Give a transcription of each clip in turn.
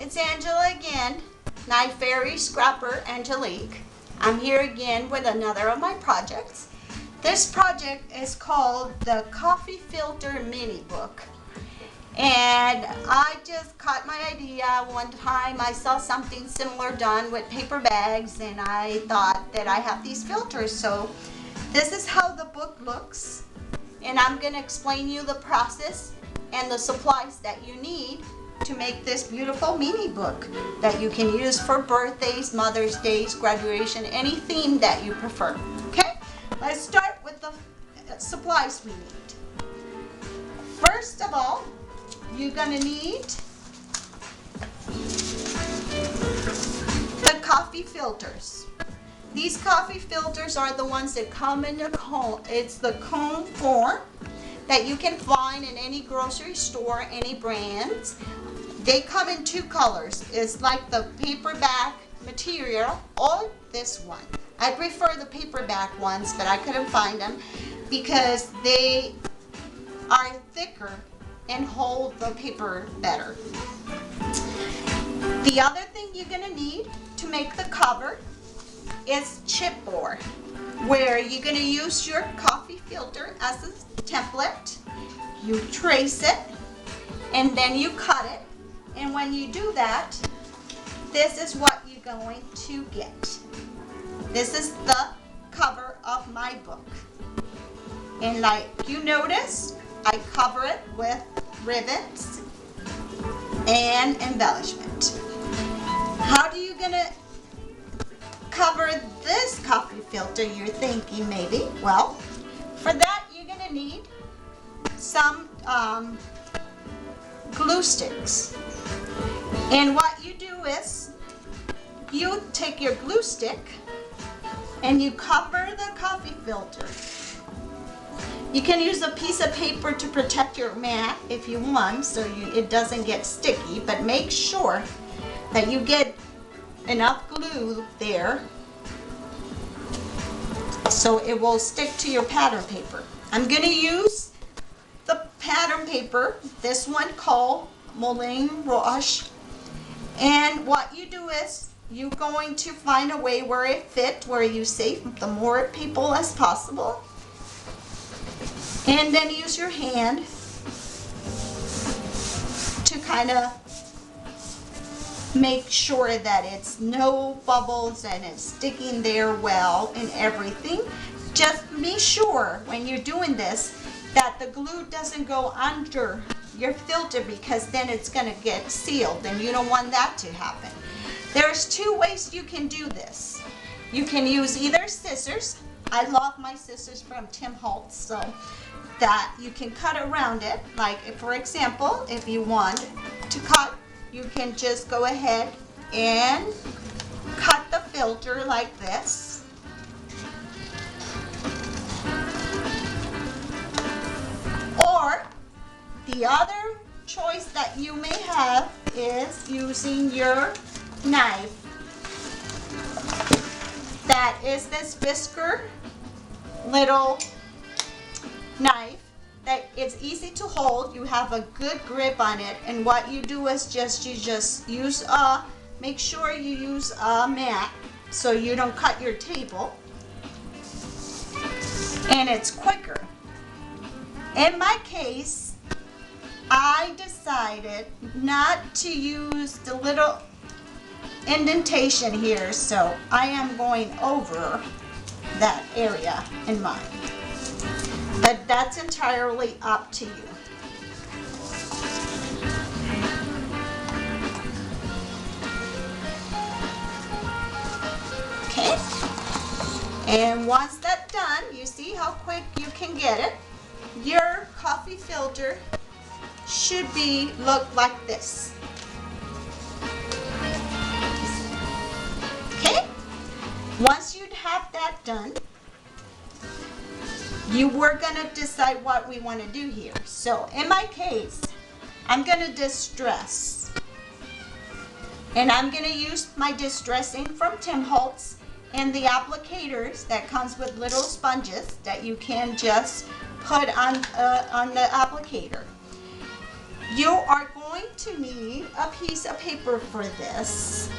it's Angela again, Knife Fairy Scrapper Angelique. I'm here again with another of my projects. This project is called the Coffee Filter Mini Book. And I just caught my idea one time. I saw something similar done with paper bags, and I thought that I have these filters. So this is how the book looks. And I'm going to explain you the process and the supplies that you need to make this beautiful mini book that you can use for birthdays, Mother's Days, graduation, any theme that you prefer. Okay, let's start with the supplies we need. First of all, you're going to need the coffee filters. These coffee filters are the ones that come in the cone. It's the cone form that you can find in any grocery store, any brands. They come in two colors. It's like the paperback material or this one. I prefer the paperback ones, but I couldn't find them because they are thicker and hold the paper better. The other thing you're going to need to make the cover is chipboard, where you're going to use your coffee filter as a template. You trace it and then you cut it, and when you do that, this is what you're going to get. This is the cover of my book, and like you notice, I cover it with rivets and embellishment. How do you gonna cover this coffee filter, you're thinking maybe? Well, for that you're gonna need some glue sticks. And what you do is you take your glue stick and you cover the coffee filter. You can use a piece of paper to protect your mat if you want, so it doesn't get sticky, but make sure that you get enough glue there so it will stick to your pattern paper. I'm going to use the pattern paper, this one called Moulin Rouge, and what you do is you're going to find a way where it fits, where you save the more people as possible, and then use your hand to kind of make sure that it's no bubbles and it's sticking there well and everything. Just be sure when you're doing this that the glue doesn't go under your filter, because then it's going to get sealed and you don't want that to happen. There's two ways you can do this. You can use either scissors. I love my scissors from Tim Holtz, so that you can cut around it. Like, for example, if you want to cut, you can just go ahead and cut the filter like this. Or the other choice that you may have is using your knife. That is this Whisker little knife that it's easy to hold. You have a good grip on it, and what you do is you just use make sure you use a mat so you don't cut your table, and it's quicker. In my case, I decided not to use the little indentation here, so I am going over that area in mine. But that's entirely up to you. Okay? And once that's done, you see how quick you can get it. Your coffee filter should look like this. Okay? Once you have that done, we're going to decide what we want to do here. So in my case, I'm going to distress. And I'm going to use my distressing from Tim Holtz and the applicators that comes with little sponges that you can just put on the applicator. You are going to need a piece of paper for this.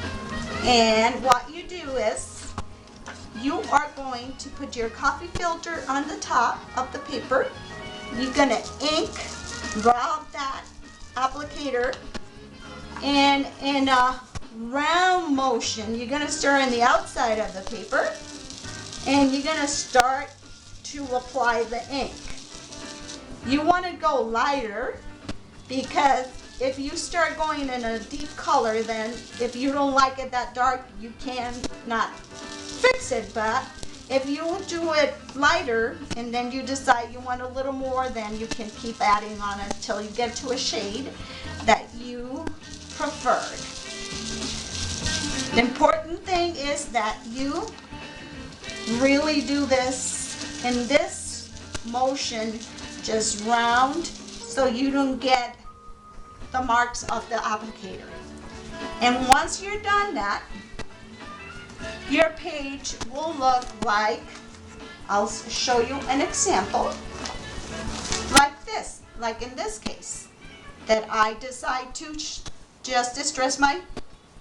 And what you do is you are going to put your coffee filter on the top of the paper. You're going to ink grab that applicator, and in a round motion you're going to stir in the outside of the paper, and you're going to start to apply the ink. You want to go lighter, because if you start going in a deep color, then if you don't like it that dark, you can not fix it. But if you do it lighter and then you decide you want a little more, then you can keep adding on it until you get to a shade that you preferred. The important thing is that you really do this in this motion, just round, so you don't get the marks of the applicator. And once you're done that, your page will look like, I'll show you an example, like this, like in this case, that I decide to just distress my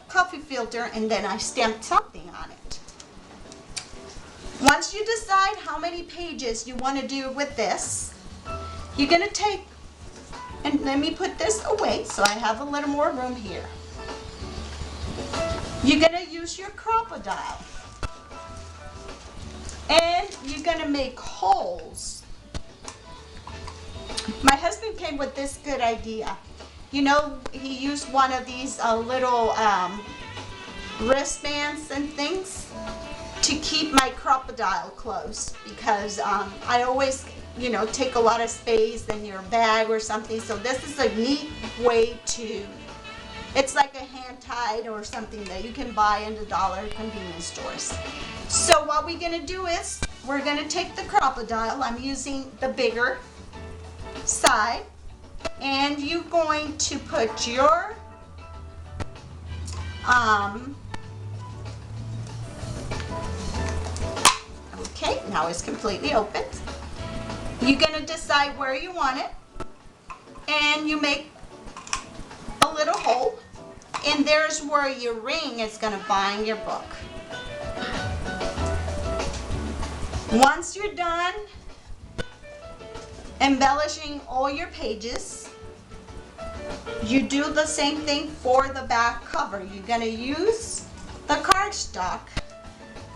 coffee filter and then I stamped something on it. Once you decide how many pages you want to do with this, you're going to take, and let me put this away so I have a little more room here. You're going to use your Crop-A-Dile, and you're going to make holes. My husband came with this good idea. You know, he used one of these little wristbands and things to keep my Crop-A-Dile closed, because I always, you know, take a lot of space in your bag or something. So this is a neat way to, it's like a hand tied or something that you can buy in the dollar convenience stores. So what we're going to do is we're going to take the Crop-A-Dile. I'm using the bigger side, and you're going to put your okay, now it's completely open. You're going to decide where you want it, and you make a little hole, and there's where your ring is going to bind your book. Once you're done embellishing all your pages, you do the same thing for the back cover. You're going to use the cardstock,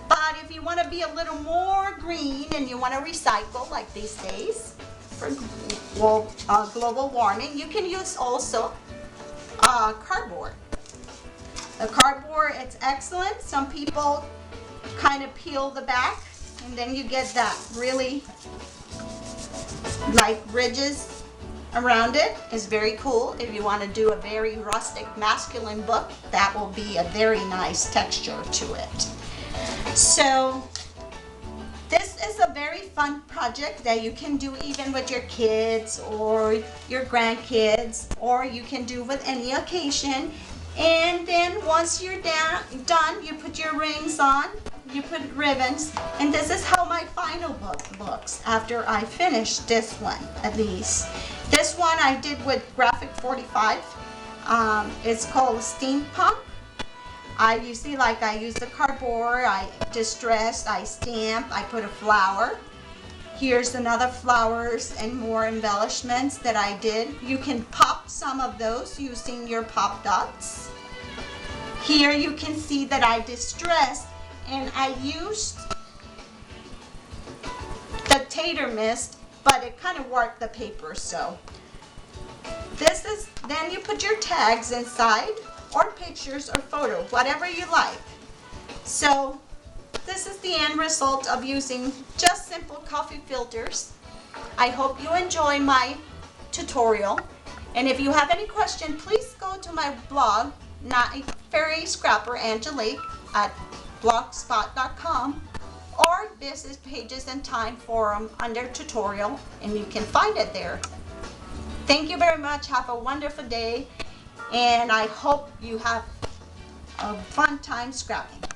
but if you want to be a little more green and you want to recycle like these days for global warming, you can use also cardboard. The cardboard, it's excellent. Some people kind of peel the back, and then you get that really like ridges around it. Is very cool. If you want to do a very rustic masculine book, that will be a very nice texture to it. So this is a very fun project that you can do even with your kids or your grandkids, or you can do with any occasion. And then once you're done, you put your rings on, you put ribbons, and this is how my final book looks after I finish this one, at least. This one I did with Graphic 45. It's called Steampunk. I usually I use the cardboard, I distress, I stamp, I put a flower. Here's another flowers and more embellishments that I did. You can pop some of those using your pop dots. Here you can see that I distressed, and I used the tater mist, but it kind of warped the paper. So this is, then you put your tags inside, or pictures or photos, whatever you like. So this is the end result of using just simple coffee filters. I hope you enjoy my tutorial, and if you have any question, please go to my blog, Fairy Scrapper Angelique at blogspot.com, or Business Pages and Time Forum under tutorial, and you can find it there. Thank you very much. Have a wonderful day, and I hope you have a fun time scrapping.